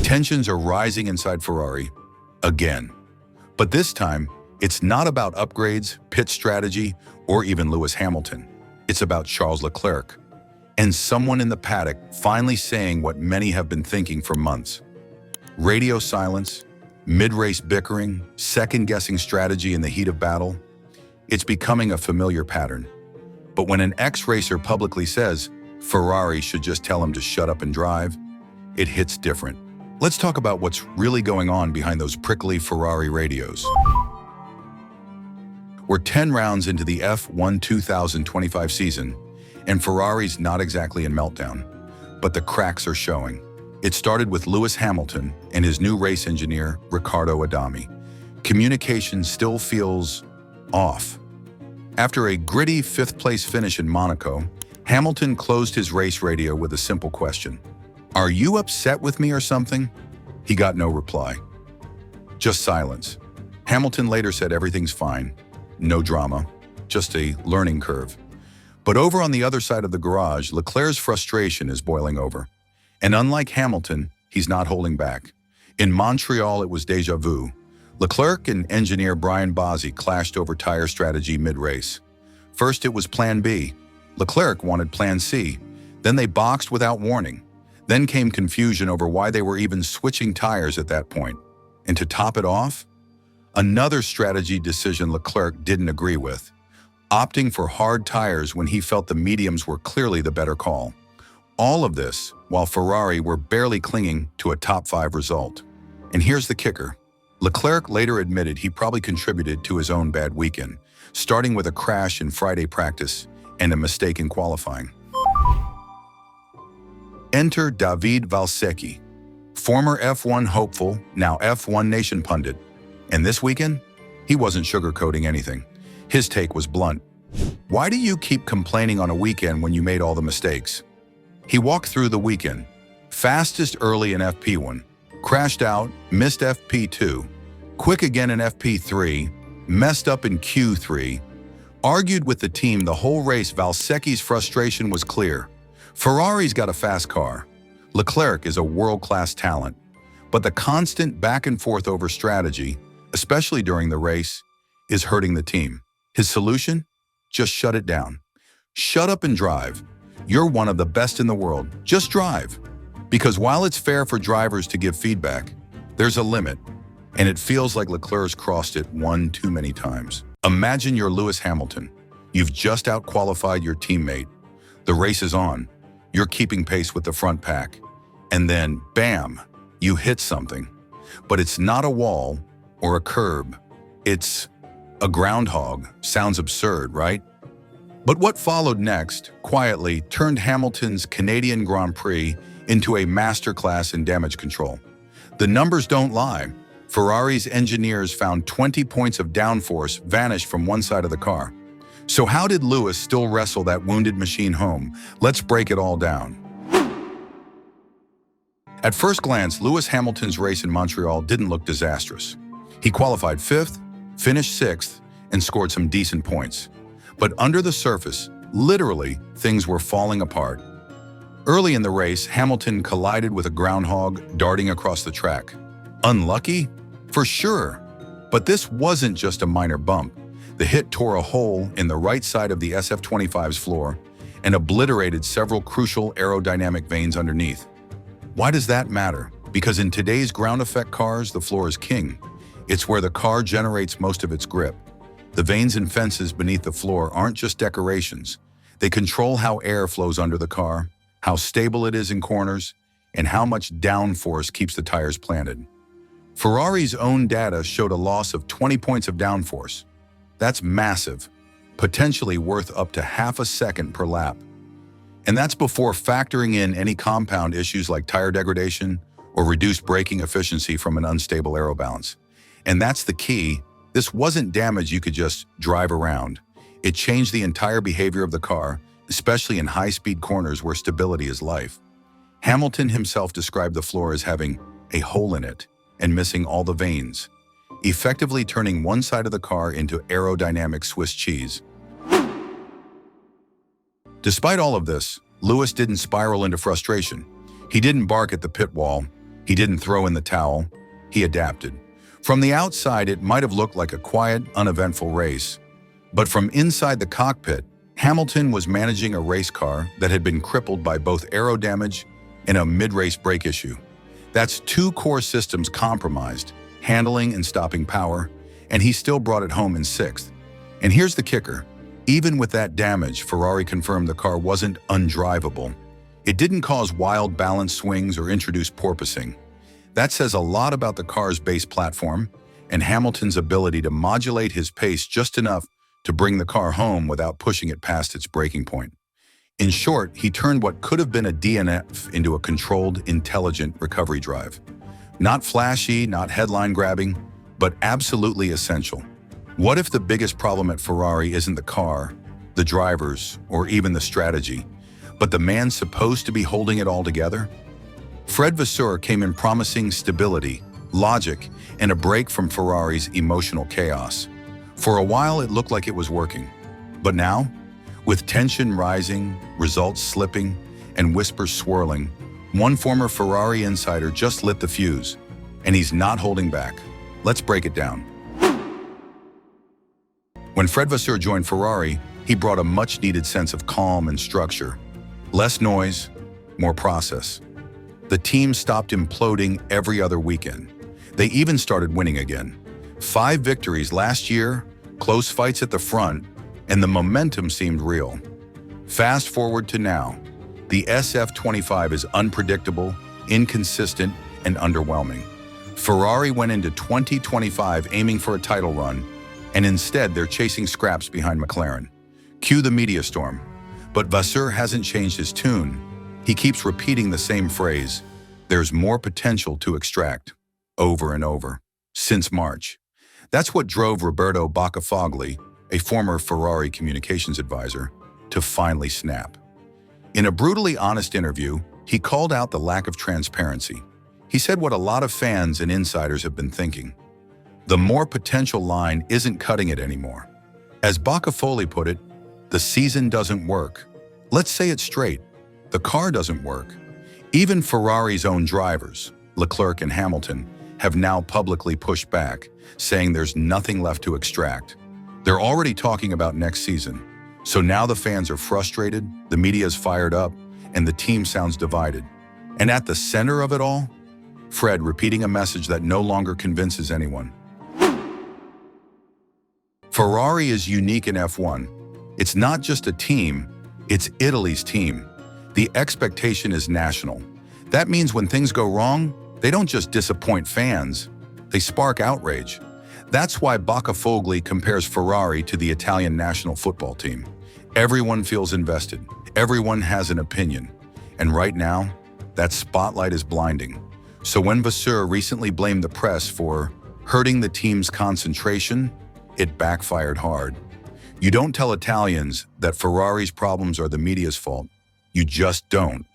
Tensions are rising inside Ferrari again. But this time, it's not about upgrades, pit strategy, or even Lewis Hamilton. It's about Charles Leclerc, and someone in the paddock finally saying what many have been thinking for months. Radio silence, mid-race bickering, second-guessing strategy in the heat of battle. It's becoming a familiar pattern. But when an ex-racer publicly says Ferrari should just tell him to shut up and drive, it hits different. Let's talk about what's really going on behind those prickly Ferrari radios. We're 10 rounds into the F1 2025 season, and Ferrari's not exactly in meltdown, but the cracks are showing. It started with Lewis Hamilton and his new race engineer, Riccardo Adami. Communication still feels off. After a gritty fifth-place finish in Monaco, Hamilton closed his race radio with a simple question. "Are you upset with me or something?" He got no reply. Just silence. Hamilton later said everything's fine. No drama. Just a learning curve. But over on the other side of the garage, Leclerc's frustration is boiling over. And unlike Hamilton, he's not holding back. In Montreal, it was déjà vu. Leclerc and engineer Brian Bozzi clashed over tire strategy mid-race. First, it was Plan B. Leclerc wanted Plan C. Then they boxed without warning. Then came confusion over why they were even switching tires at that point. And to top it off, another strategy decision Leclerc didn't agree with, opting for hard tires when he felt the mediums were clearly the better call. All of this while Ferrari were barely clinging to a top 5 result. And here's the kicker. Leclerc later admitted he probably contributed to his own bad weekend, starting with a crash in Friday practice and a mistake in qualifying. Enter David Valsecchi, former F1 hopeful, now F1 Nation pundit. And this weekend, he wasn't sugarcoating anything. His take was blunt. "Why do you keep complaining on a weekend when you made all the mistakes?" He walked through the weekend. Fastest early in FP1, crashed out, missed FP2, quick again in FP3, messed up in Q3, argued with the team the whole race. Valsecchi's frustration was clear. Ferrari's got a fast car. Leclerc is a world-class talent. But the constant back and forth over strategy, especially during the race, is hurting the team. His solution? Just shut it down. Shut up and drive. You're one of the best in the world. Just drive. Because while it's fair for drivers to give feedback, there's a limit, and it feels like Leclerc's crossed it one too many times. Imagine you're Lewis Hamilton. You've just out-qualified your teammate. The race is on. You're keeping pace with the front pack. And then, bam, you hit something. But it's not a wall or a curb. It's a groundhog. Sounds absurd, right? But what followed next, quietly, turned Hamilton's Canadian Grand Prix into a masterclass in damage control. The numbers don't lie. Ferrari's engineers found 20 points of downforce vanish from one side of the car. So how did Lewis still wrestle that wounded machine home? Let's break it all down. At first glance, Lewis Hamilton's race in Montreal didn't look disastrous. He qualified 5th, finished 6th, and scored some decent points. But under the surface, literally, things were falling apart. Early in the race, Hamilton collided with a groundhog darting across the track. Unlucky? For sure. But this wasn't just a minor bump. The hit tore a hole in the right side of the SF25's floor and obliterated several crucial aerodynamic veins underneath. Why does that matter? Because in today's ground effect cars, the floor is king. It's where the car generates most of its grip. The vanes and fences beneath the floor aren't just decorations. They control how air flows under the car, how stable it is in corners, and how much downforce keeps the tires planted. Ferrari's own data showed a loss of 20 points of downforce. That's massive, potentially worth up to half a second per lap. And that's before factoring in any compound issues like tire degradation or reduced braking efficiency from an unstable aerobalance. And that's the key. This wasn't damage you could just drive around. It changed the entire behavior of the car, especially in high-speed corners where stability is life. Hamilton himself described the floor as having a hole in it and missing all the vanes, effectively turning one side of the car into aerodynamic Swiss cheese. Despite all of this, Lewis didn't spiral into frustration. He didn't bark at the pit wall. He didn't throw in the towel, he adapted. From the outside, it might have looked like a quiet, uneventful race. But from inside the cockpit, Hamilton was managing a race car that had been crippled by both aero damage and a mid-race brake issue. That's two core systems compromised, handling and stopping power, and he still brought it home in sixth. And here's the kicker. Even with that damage, Ferrari confirmed the car wasn't undrivable. It didn't cause wild balance swings or introduce porpoising. That says a lot about the car's base platform and Hamilton's ability to modulate his pace just enough to bring the car home without pushing it past its breaking point. In short, he turned what could have been a DNF into a controlled, intelligent recovery drive. Not flashy, not headline-grabbing, but absolutely essential. What if the biggest problem at Ferrari isn't the car, the drivers, or even the strategy, but the man supposed to be holding it all together? Fred Vasseur came in promising stability, logic, and a break from Ferrari's emotional chaos. For a while, it looked like it was working. But now, with tension rising, results slipping, and whispers swirling, one former Ferrari insider just lit the fuse, and he's not holding back. Let's break it down. When Fred Vasseur joined Ferrari, he brought a much-needed sense of calm and structure. Less noise, more process. The team stopped imploding every other weekend. They even started winning again. 5 victories last year, close fights at the front, and the momentum seemed real. Fast forward to now. The SF25 is unpredictable, inconsistent, and underwhelming. Ferrari went into 2025 aiming for a title run, and instead they're chasing scraps behind McLaren. Cue the media storm. But Vasseur hasn't changed his tune. He keeps repeating the same phrase, "There's more potential to extract," over and over, since March. That's what drove Roberto Baccafogli, a former Ferrari communications advisor, to finally snap. In a brutally honest interview, he called out the lack of transparency. He said what a lot of fans and insiders have been thinking. The more potential line isn't cutting it anymore. As Baccafogli put it, the season doesn't work. Let's say it straight. The car doesn't work. Even Ferrari's own drivers, Leclerc and Hamilton, have now publicly pushed back, saying there's nothing left to extract. They're already talking about next season. So now the fans are frustrated, the media's fired up, and the team sounds divided. And at the center of it all, Fred repeating a message that no longer convinces anyone. Ferrari is unique in F1. It's not just a team, it's Italy's team. The expectation is national. That means when things go wrong, they don't just disappoint fans, they spark outrage. That's why Baccafogli compares Ferrari to the Italian national football team. Everyone feels invested, everyone has an opinion. And right now, that spotlight is blinding. So when Vasseur recently blamed the press for hurting the team's concentration, it backfired hard. You don't tell Italians that Ferrari's problems are the media's fault. You just don't.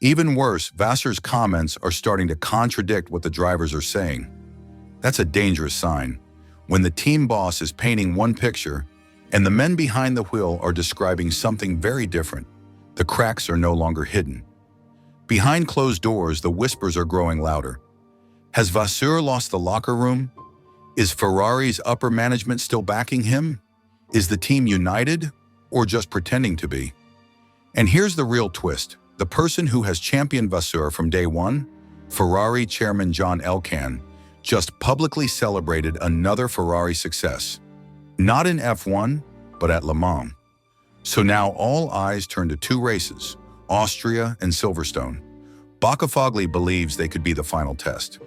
Even worse, Vasseur's comments are starting to contradict what the drivers are saying. That's a dangerous sign. When the team boss is painting one picture and the men behind the wheel are describing something very different, the cracks are no longer hidden. Behind closed doors, the whispers are growing louder. Has Vasseur lost the locker room? Is Ferrari's upper management still backing him? Is the team united or just pretending to be? And here's the real twist. The person who has championed Vasseur from day one, Ferrari chairman John Elkann, just publicly celebrated another Ferrari success. Not in F1, but at Le Mans. So now all eyes turn to 2 races, Austria and Silverstone. Baccafogli believes they could be the final test.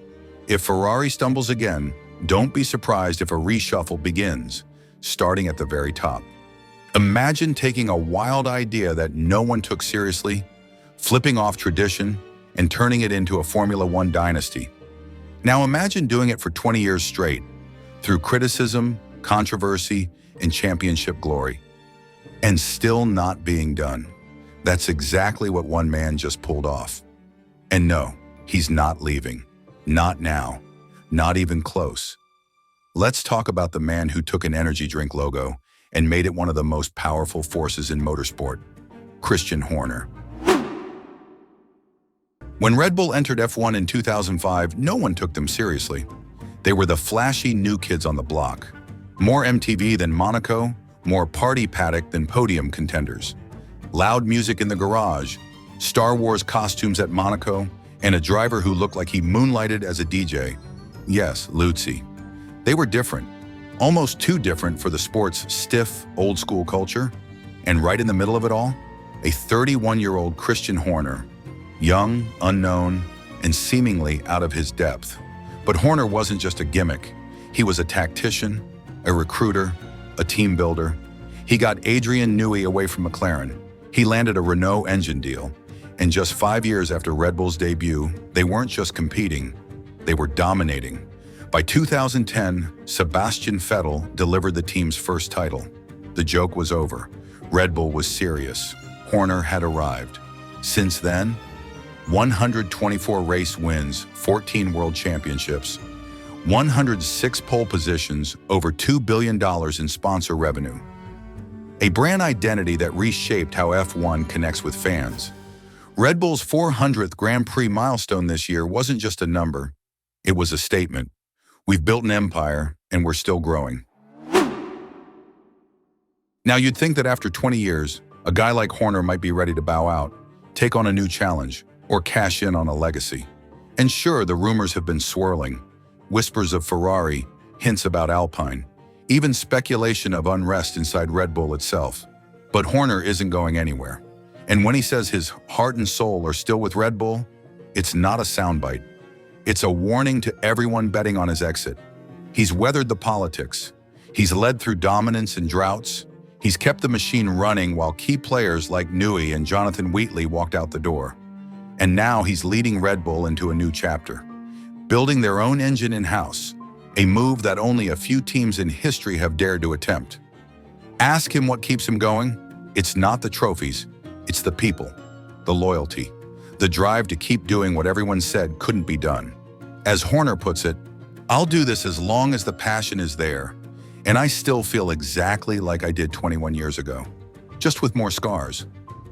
If Ferrari stumbles again, don't be surprised if a reshuffle begins, starting at the very top. Imagine taking a wild idea that no one took seriously, flipping off tradition, and turning it into a Formula One dynasty. Now imagine doing it for 20 years straight, through criticism, controversy, and championship glory, and still not being done. That's exactly what one man just pulled off. And no, he's not leaving. Not now. Not even close. Let's talk about the man who took an energy drink logo and made it one of the most powerful forces in motorsport, Christian Horner. When Red Bull entered F1 in 2005, no one took them seriously. They were the flashy new kids on the block. More MTV than Monaco, more party paddock than podium contenders. Loud music in the garage, Star Wars costumes at Monaco, and a driver who looked like he moonlighted as a DJ. Yes, Lutzi. They were different, almost too different for the sport's stiff, old-school culture. And right in the middle of it all, a 31-year-old Christian Horner, young, unknown, and seemingly out of his depth. But Horner wasn't just a gimmick. He was a tactician, a recruiter, a team builder. He got Adrian Newey away from McLaren. He landed a Renault engine deal. And just 5 years after Red Bull's debut, they weren't just competing, they were dominating. By 2010, Sebastian Vettel delivered the team's first title. The joke was over. Red Bull was serious. Horner had arrived. Since then, 124 race wins, 14 world championships, 106 pole positions, over $2 billion in sponsor revenue. A brand identity that reshaped how F1 connects with fans. Red Bull's 400th Grand Prix milestone this year wasn't just a number, it was a statement. We've built an empire, and we're still growing. Now, you'd think that after 20 years, a guy like Horner might be ready to bow out, take on a new challenge, or cash in on a legacy. And sure, the rumors have been swirling. Whispers of Ferrari, hints about Alpine, even speculation of unrest inside Red Bull itself. But Horner isn't going anywhere. And when he says his heart and soul are still with Red Bull, it's not a soundbite. It's a warning to everyone betting on his exit. He's weathered the politics. He's led through dominance and droughts. He's kept the machine running while key players like Newey and Jonathan Wheatley walked out the door. And now he's leading Red Bull into a new chapter, building their own engine in-house, a move that only a few teams in history have dared to attempt. Ask him what keeps him going. It's not the trophies, it's the people, the loyalty, the drive to keep doing what everyone said couldn't be done. As Horner puts it, "I'll do this as long as the passion is there, and I still feel exactly like I did 21 years ago, just with more scars."